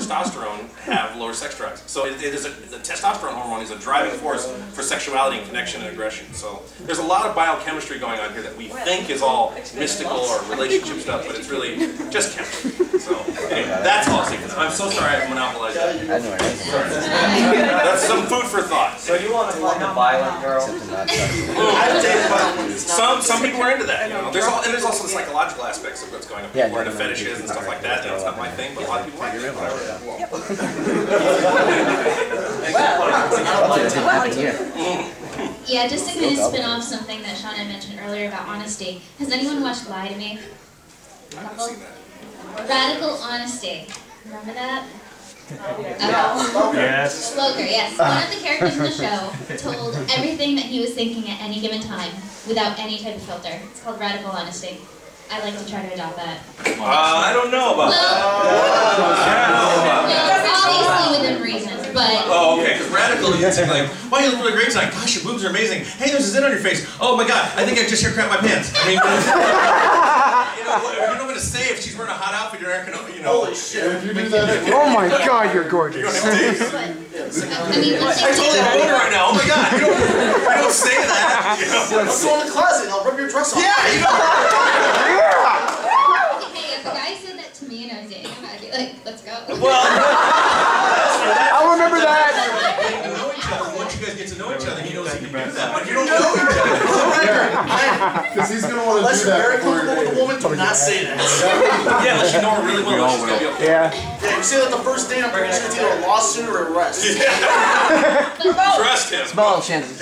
testosterone have lower sex drives. So the testosterone hormone is a driving force for sexuality and connection and aggression. So there's a lot of biochemistry going on here that we think is all mystical or relationship stuff, but it's really just chemistry. So anyway, that's all. I'm so sorry I monopolized that. That's some food for thought. So you want to find a violent girl? Some people are into that. You know, there's also the psychological aspects of what's going on. People are into fetishes and stuff like that. It's not my thing, but a lot of people like it. Yeah, just to kind of spin off something that Sean had mentioned earlier about honesty. Has anyone watched Lie to Me? Radical Honesty. Remember that? Yes. Sloker, yes. One of the characters in the show told everything that he was thinking at any given time without any type of filter. It's called Radical Honesty. I'd like to try to adopt that. I don't know about that. Obviously within reason, but... Oh, okay, because radical, you say like, wow, you look really great tonight. Gosh, your boobs are amazing. Hey, there's a zit on your face. Oh my God, I think I just hair crapped my pants. I mean, you're not going to say if she's wearing a hot outfit, you're not going to, you know. Holy shit. If you do that, oh my God, you're gorgeous. You don't have days. I totally have one right now. Oh my God, you don't say that. You know? let's go in the closet and I'll rub your dress off. Yeah, you know. Hey, if a guy said that to me and I was dating him, I'd be like, let's go. Well, I'll remember that. Once you guys get to know each other, he knows he can do that. But you don't know each other. Because he's going to want to do that before you're dating. Woman, do not say that. Yeah, unless you know her really well, she's going to be okay. Yeah. Yeah, you say that the first date, I'm pretty sure it's either a lawsuit or arrest. Trust him. Small chances.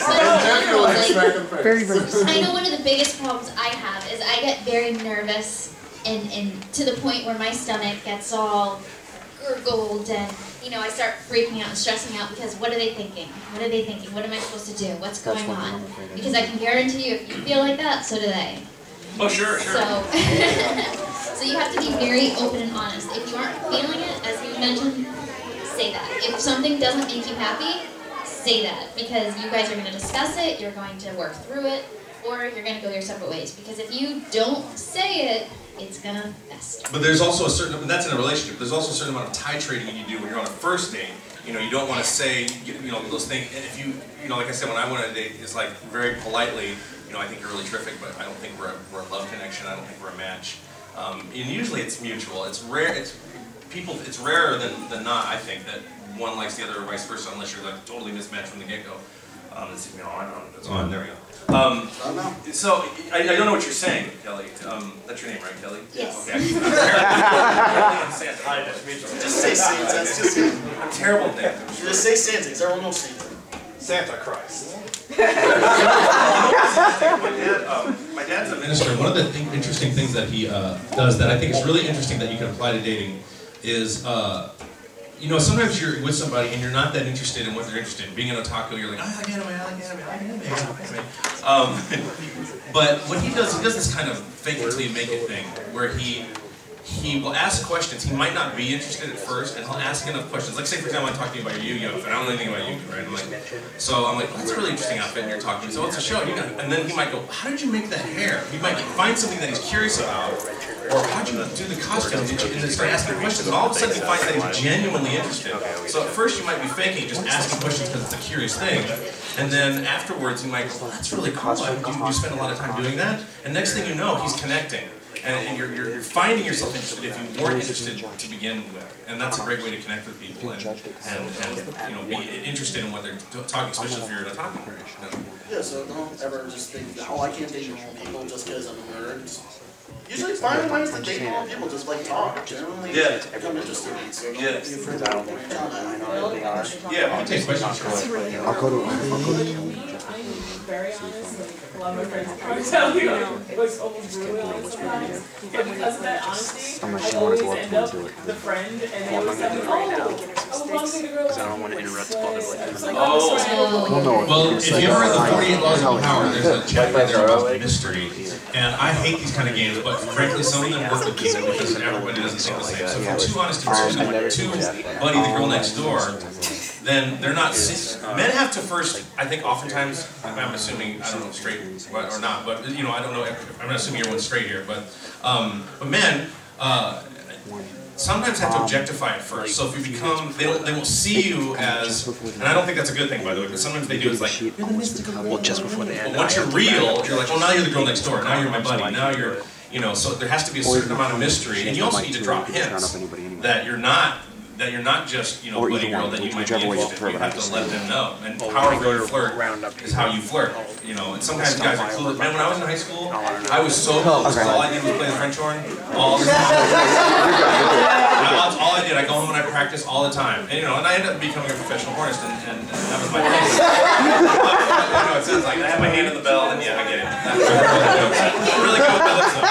Very, very. I know one of the biggest problems I have is I get very nervous and to the point where my stomach gets all gurgled and, you know, I start freaking out and stressing out because what are they thinking? What are they thinking? What am I supposed to do? What's going on? Because I can guarantee you if you feel like that, so do they. Oh, sure. So, so you have to be very open and honest. If you aren't feeling it, as you mentioned, say that. If something doesn't make you happy, say that. Because you guys are going to discuss it, you're going to work through it, or you're going to go your separate ways. Because if you don't say it, it's going to fester. But there's also a certain, and that's in a relationship, there's also a certain amount of titrating you do when you're on a first date. You know, you don't want to say, you know, those things, and if you know, like I said, when I went on a date, it's like very politely, you know, I think you're really terrific, but I don't think we're a love connection, I don't think we're a match. And usually it's mutual. It's rare, it's rarer than not, I think, that one likes the other or vice versa, unless you're like totally mismatched from the get-go. You know, I don't know, it's on, there we go. So, I don't know what you're saying, Kelly. That's your name, right, Kelly? Yes. Okay. Just say Santa. I'm terrible at that. Just say Santa, because everyone knows Santa. Santa Christ. My dad's a minister. One of the interesting things that he does that I think is really interesting that you can apply to dating is, you know, sometimes you're with somebody and you're not that interested in what they're interested in. Being an otaku, you're like, I like anime, I like anime, I like anime. But what he does this kind of fake it till you make it thing, where he will ask questions. He might not be interested at first, and he'll ask enough questions. Like, say, for example, I talk to you about your Yu-Gi-Oh! Outfit. I don't know anything about Yu-Gi-Oh! Right? I'm like, well, that's a really interesting outfit, and you're talking. So what's the show? And then he might go, how did you make that hair? He might find something that he's curious about, or how'd you do the costume? And then start asking questions. And all of a sudden, you find that he's genuinely interested. So at first, you might be faking, just asking questions because it's a curious thing. And then afterwards, you might go, well, that's really cool. You spend a lot of time doing that. And next thing you know, he's connecting. And you're finding yourself interested if you weren't interested to begin with, and that's a great way to connect with people and you know, be interested in what they're talking, especially if you're in a talking group. Yeah, so don't ever just think, oh, I can't date normal people just because I'm a nerd. Usually find ways to date normal people, just like talk. Generally, become interested in. So don't be afraid to reach out. Yeah, we take questions. I'll go to. Very honest, like a lot of my friends probably tell you, like almost brutally honest sometimes. But because of that honesty, I always end up the friend, and they always tell me, oh, I would love to go. Because I don't want to interrupt the public. Well, if you ever read the 48 Laws of Power, there's a chapter there about mystery. And I hate these kind of games, but frankly, some of them work with people because everybody doesn't think the same. So if you're too honest to buddy the girl next door, then they're not. Men have to first, I think oftentimes, I'm assuming, I don't know straight or not, but you know, I don't know, I'm not assuming everyone's straight here, but men, sometimes have to objectify it first. So if you become, they won't see you as, and I don't think that's a good thing, by the way, but sometimes they do is like, you're the mystical girl. Well, just before the end. But once you're real, you're like, well, now you're the girl next door. Now you're my buddy. Now you're, you know, so there has to be a certain amount of mystery, and you also need to drop hints that you're not just, you know, buddy girl that you might be interested in. You have to let them know. And however you flirt is how you flirt. You know, and sometimes guys are clueless. Man, when I was in high school, I was so clueless. All I did was play the French horn all the time. That's all I did. I go home and I practice all the time. And, you know, and I ended up becoming a professional hornist, and that was my thing. You know, it sounds like I have my hand on the bell, and yeah, I get it. Really good with my lips, though.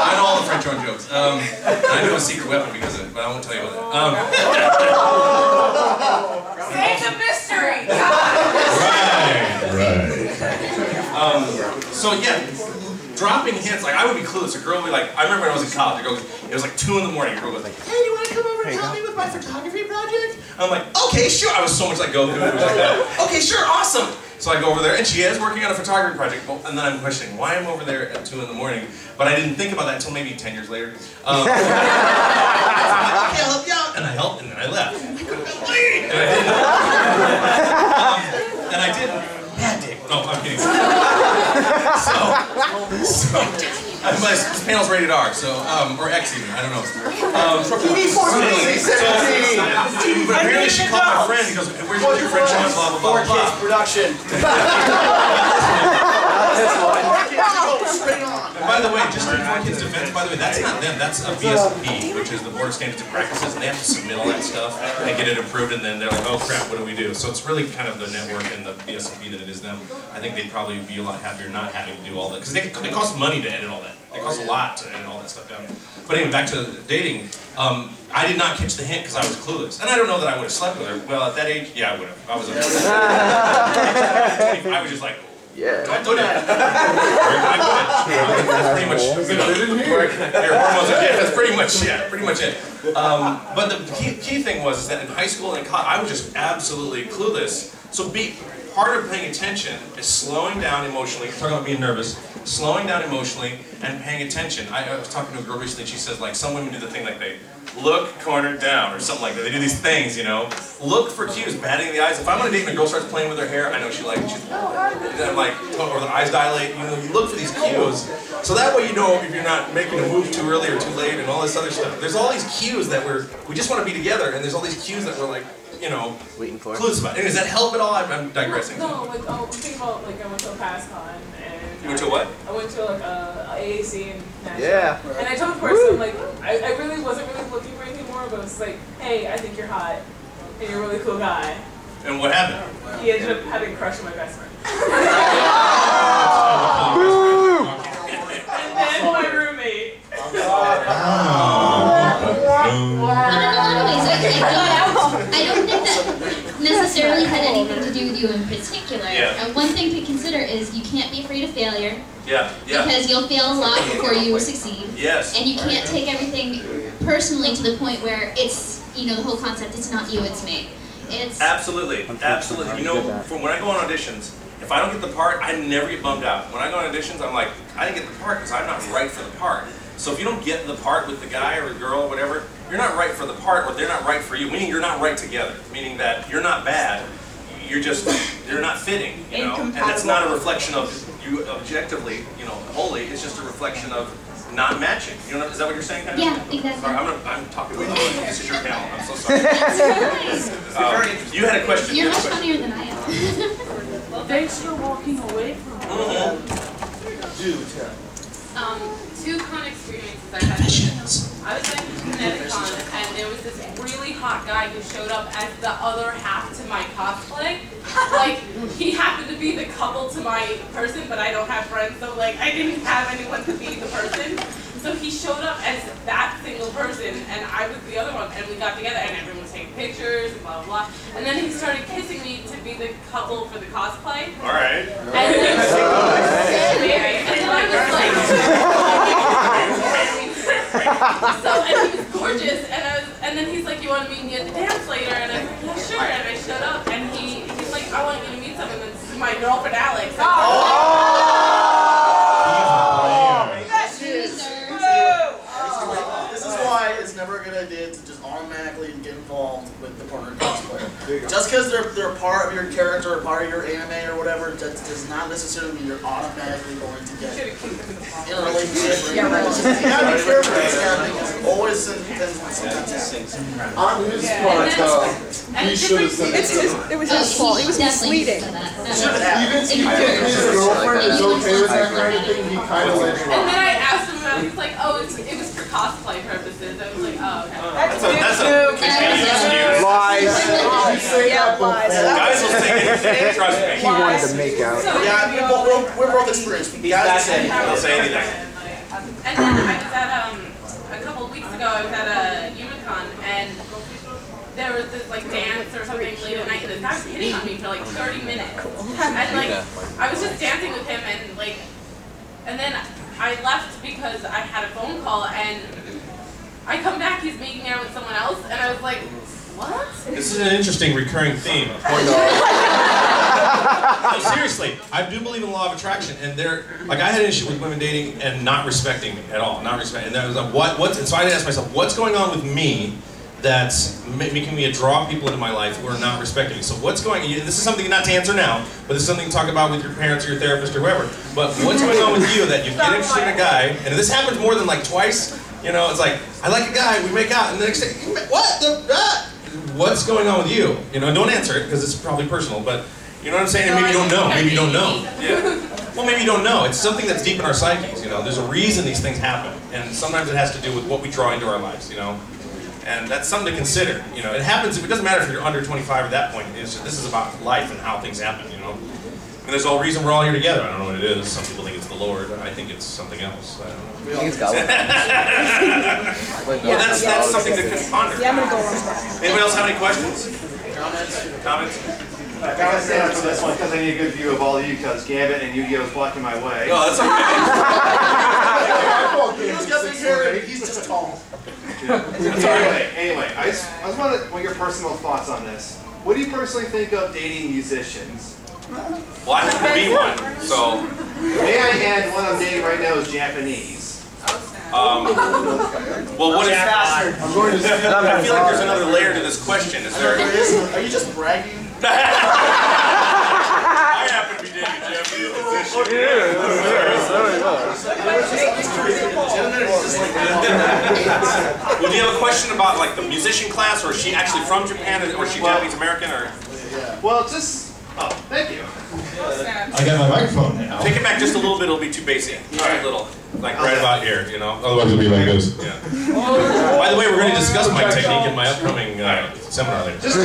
I know all the French horn jokes. I know a secret weapon because of it, but I won't tell you about that. Save the mystery! Right. So yeah, dropping hints, like I would be clueless. A girl would be like, I remember when I was in college, a girl, it was like 2 in the morning, a girl was like, hey, do you want to come over and help me with my photography project? I'm like, okay, sure. I was so much like, go through it, like that. Okay, sure, awesome. So I go over there, and she is working on a photography project, and then I'm questioning, why I'm over there at 2 in the morning? But I didn't think about that until maybe 10 years later. I'm like, okay, I'll help you out. And I helped, and then I left. And I didn't. And I didn't. Bad dick. No, I'm kidding. So my panel's rated R, so, or X even, I don't know. But apparently she called my friend, he goes, where's your friend Sean, blah, blah, blah, blah. 4Kids production. And by the way, just in 4Kids defense, by the way, that's not them, that's a BSP, which is the Board of Standards and Practices, and they have to submit all that stuff and get it approved, and then they're like, oh crap, what do we do? So it's really kind of the network and the BSP that it is them. I think they'd probably be a lot happier not having to do all that, because it costs money to edit all that. It costs a lot to edit all that stuff down. But anyway, back to dating. I did not catch the hint because I was clueless. And I don't know that I would have slept with her. Well, at that age, yeah, I would have. I was just like, Yeah. don't do that. That's pretty much, you know, your hormones are, yeah, that's pretty much it. But the key thing was that in high school and college, I was just absolutely clueless. So part of paying attention is slowing down emotionally. We're talking about being nervous. Slowing down emotionally and paying attention. I was talking to a girl recently, she says, like, some women do the thing like they look cornered down or something like that. They do these things, you know. Look for cues, batting in the eyes. If I'm on a date and a girl starts playing with her hair, I know she likes it. She's, I'm like, or the eyes dilate, you know, you look for these cues. So that way you know if you're not making a move too early or too late and all this other stuff. There's all these cues that we just want to be together, and there's all these cues that we're like, you know, waiting for. Clueless about. Does that help at all? I'm digressing. No, like, think about, like, I went to a PASCon, and... You went to what? I went to, like, a AAC in Nashville. Yeah. And I told the person, like, I really wasn't really looking for anything more, but it was like, hey, I think you're hot, and you're a really cool guy. And what happened? He ended up having a crush on my best friend. And then my roommate. But in a lot of ways, I don't think that necessarily had anything to do with you in particular. Yeah. One thing to consider is you can't be afraid of failure. Yeah. Because you'll fail a lot before you will succeed. Yes. And you can't take everything personally to the point where it's, you know, the whole concept, it's not you, it's me. It's... Absolutely. You know, from when I go on auditions, if I don't get the part, I never get bummed out. When I go on auditions, I'm like, I didn't get the part because I'm not right for the part. So if you don't get the part with the guy or the girl or whatever, you're not right for the part, or they're not right for you, meaning you're not right together. Meaning that you're not bad, you're not fitting, you know? And that's not a reflection of you objectively, you know, wholly, it's just a reflection of not matching. You know, is that what you're saying? Yeah, exactly. Sorry, I'm talking way too much. This is your panel, I'm so sorry. You had a question. You're much funnier than I am. Thanks for walking away from me. Two con experiences I had. I was at Gobblecon, and there was this really hot guy who showed up as the other half to my cosplay. Like, he happened to be the couple to my person, but I don't have friends, so like, I didn't have anyone to be the person. So he showed up as that single person, and I was the other one, and we got together, and everyone was taking pictures, and blah, blah, blah. And then he started kissing me to be the couple for the cosplay. All right. And then I was like, so, and he was gorgeous, and then he's like, you want to meet me at the dance later? And I was like, yeah, sure. And I showed up, and he's like, I want you to meet someone. And this is my girlfriend, Alex. never a good idea to just automatically get involved with the partner cosplayer. Just because they're part of your character or part of your anime or whatever, that does not necessarily mean you're automatically going to get in a relationship. You gotta be careful with this kind of thing, because it always depends on sometimes. On his part, he should have said It was his fault. He was misleading. even if his girlfriend is okay with that kind of thing, he kind of let it And then I asked him about it. He was like, "Oh, it was for cosplay purposes." I was like, "Oh, okay." That's a convenient excuse. Lies. Yeah, lies. Guys will say anything, trust me. He wanted to make out. Yeah, we're both experienced. We gotta say They'll say anything. And then I was at a couple of weeks ago. I was at a Unicon, and there was this like dance or something late at night, and this guy was hitting on me for like 30 minutes. And like I was just dancing with him, and like, and then I left because I had a phone call, and I come back, he's making out with someone else, and I was like, what? This is an interesting recurring theme. No, seriously, I do believe in the law of attraction, and like I had an issue with women dating and not respecting me at all, and that was like, and so I had to ask myself, what's going on with me that's making me draw people into my life who are not respecting me? So what's going on? This is something not to answer now, but this is something to talk about with your parents or your therapist or whoever. But what's going on with you that you get interested in a guy, and this happens more than like twice, you know, it's like, I like a guy, we make out, and the next day, what? What's going on with you? You know, don't answer it, because it's probably personal, but you know what I'm saying? And maybe you don't know, maybe you don't know. Yeah. Well, maybe you don't know. It's something that's deep in our psyches, you know. There's a reason these things happen, and sometimes it has to do with what we draw into our lives, you know. And that's something to consider, you know. It happens, it doesn't matter if you're under 25 at that point. This is about life and how things happen, you know. And there's a whole reason we're all here together. I don't know what it is. Some people think it's the Lord. I think it's something else. I don't know. I think it's Gobblecon. Well, that's something to ponder. Yeah, I'm gonna go on that. Anybody else have any questions? Comments? I gotta say that for this one because I need a good view of all of you because Gambit and Yu-Gi-Oh! Is blocking my way. Oh, that's okay. He was getting carried, he's just tall. Anyway, I was wondering what your personal thoughts on this. What do you personally think of dating musicians? Well, I happen to be one, so. May I add, one I'm dating right now is Japanese. Well, what is that? I feel like there's another layer to this question. Is there? Are you just bragging? I happen to be dating a Japanese musician. Well, do you have a question about like the musician class, or is she actually from Japan, or is she Japanese American, or? Well, just. Oh, thank you. I got my microphone now. Take it back just a little bit, it'll be too basic. Right, little. Like right about here, you know? Otherwise it'll be like this. Yeah. By the way, we're going to discuss my technique in my upcoming seminar later. Just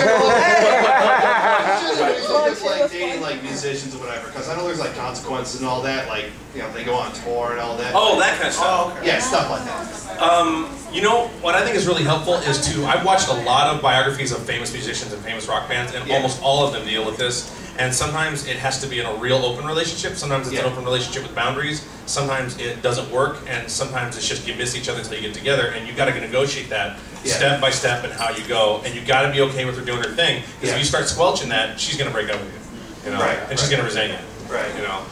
like dating like musicians or whatever, because I know there's like consequences and all that, like, you know, they go on tour and all that. Oh, that kind of stuff. Oh, okay. Yeah, stuff like that. You know, what I think is really helpful is I've watched a lot of biographies of famous musicians and famous rock bands, and almost all of them deal with this. And sometimes it has to be in a real open relationship. Sometimes it's an open relationship with boundaries. Sometimes it doesn't work, and sometimes it's just you miss each other until you get together, and you got to negotiate that step by step and how you go. And you got to be okay with her doing her thing, because if you start squelching that, she's going to break up with you, know, and she's going to resent you. Right. You know.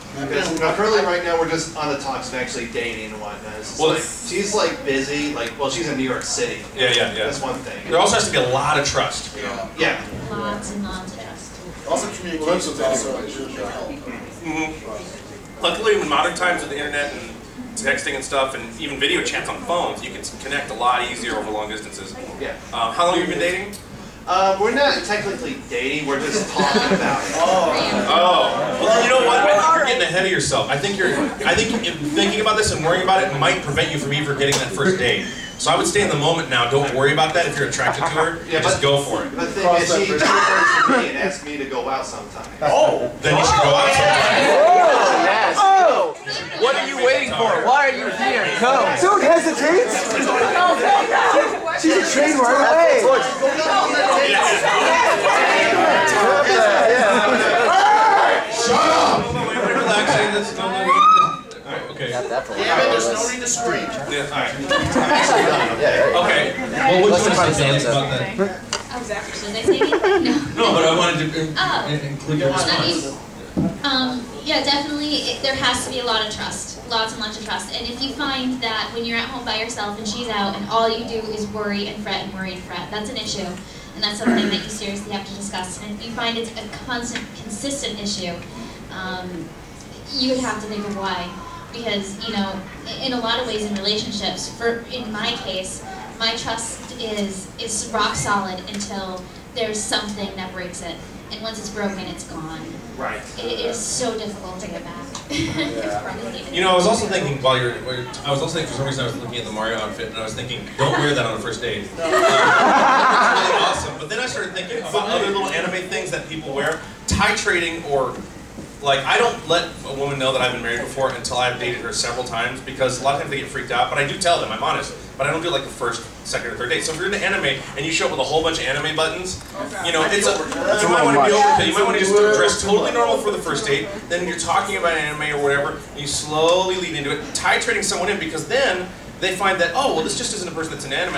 Currently, right now, we're just on the talks of actually dating and whatnot. Well, like, she's like busy. Like, well, she's in New York City. Yeah. That's one thing. There also has to be a lot of trust. You know? Yeah. Lots and lots of trust. Also, communication is also a huge help. Luckily, in modern times with the internet and texting and stuff, and even video chats on phones, you can connect a lot easier over long distances. Yeah. How long have you been dating? We're not technically dating. We're just talking about it. Oh. Well, you know what? I think you're getting ahead of yourself. I think thinking about this and worrying about it might prevent you from even getting that first date. So I would stay in the moment now. Don't worry about that if you're attracted to her. Just go for it. The thing is, she refers to me and asks me to go out sometime. Oh. Then you should go out sometime. Oh! What are you waiting for? Why are you here? Go! Dude hesitates. She's a train right away. Shut up! We're relaxing. Okay. Yeah, but there's no need to scream. Yeah. All right. Okay. Well, which one is about that? Should I say anything? No. No, but I wanted to include your response. Yeah, definitely, there has to be a lot of trust. lots and lots of trust. And if you find that when you're at home by yourself and she's out and all you do is worry and fret and worry and fret, that's an issue. And that's something that you seriously have to discuss. And if you find it's a consistent issue, you would have to think of why. Because, you know, in a lot of ways in relationships, in my case, my trust is rock solid until there's something that breaks it. And once it's broken, it's gone. Right. It is so difficult to get back. You know, I was also thinking I was also thinking for some reason I was looking at the Mario outfit and I was thinking, don't wear that on a first date. It's really awesome. But then I started thinking about other little anime things that people wear, titrating or. Like, I don't let a woman know that I've been married before until I've dated her several times because a lot of times they get freaked out, but I do tell them, I'm honest. But I don't do it like the first, second, or third date. So if you're into anime and you show up with a whole bunch of anime buttons, you know, you might want to be overkill. You might want to just dress totally normal for the first date, then you're talking about anime or whatever, and you slowly lead into it, titrating someone in because then they find that, oh, well, this just isn't a person that's in anime.